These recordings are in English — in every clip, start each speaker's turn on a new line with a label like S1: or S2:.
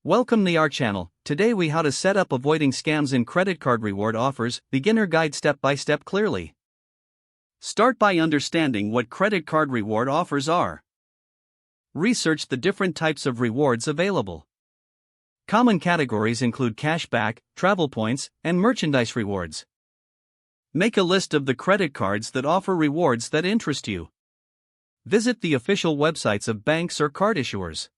S1: Welcome to our channel. Today we how to set up avoiding scams in credit card reward offers, beginner guide step by step clearly. Start by understanding what credit card reward offers are. Research the different types of rewards available. Common categories include cashback, travel points, and merchandise rewards. Make a list of the credit cards that offer rewards that interest you. Visit the official websites of banks or card issuers.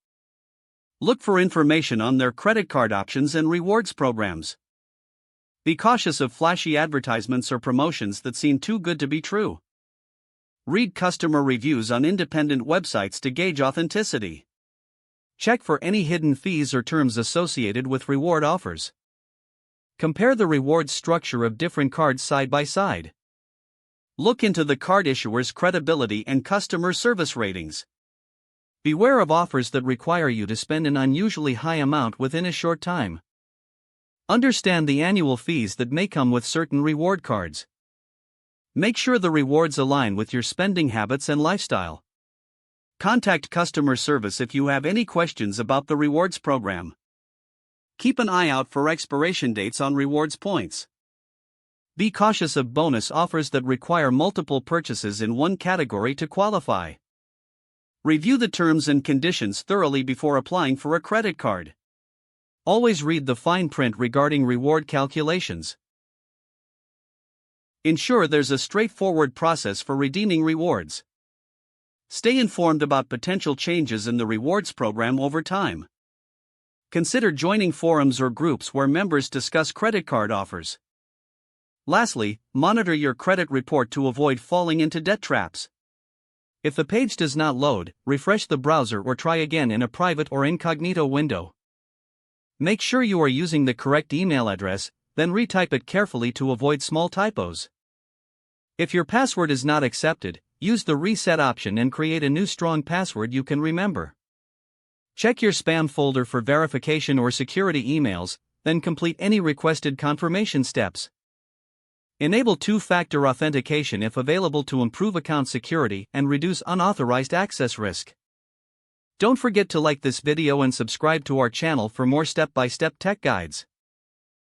S1: Look for information on their credit card options and rewards programs. Be cautious of flashy advertisements or promotions that seem too good to be true. Read customer reviews on independent websites to gauge authenticity. Check for any hidden fees or terms associated with reward offers. Compare the rewards structure of different cards side by side. Look into the card issuer's credibility and customer service ratings. Beware of offers that require you to spend an unusually high amount within a short time. Understand the annual fees that may come with certain reward cards. Make sure the rewards align with your spending habits and lifestyle. Contact customer service if you have any questions about the rewards program. Keep an eye out for expiration dates on rewards points. Be cautious of bonus offers that require multiple purchases in one category to qualify. Review the terms and conditions thoroughly before applying for a credit card. Always read the fine print regarding reward calculations. Ensure there's a straightforward process for redeeming rewards. Stay informed about potential changes in the rewards program over time. Consider joining forums or groups where members discuss credit card offers. Lastly, monitor your credit report to avoid falling into debt traps. If the page does not load, refresh the browser or try again in a private or incognito window. Make sure you are using the correct email address, then retype it carefully to avoid small typos. If your password is not accepted, use the reset option and create a new strong password you can remember. Check your spam folder for verification or security emails, then complete any requested confirmation steps. Enable two-factor authentication if available to improve account security and reduce unauthorized access risk. Don't forget to like this video and subscribe to our channel for more step-by-step tech guides.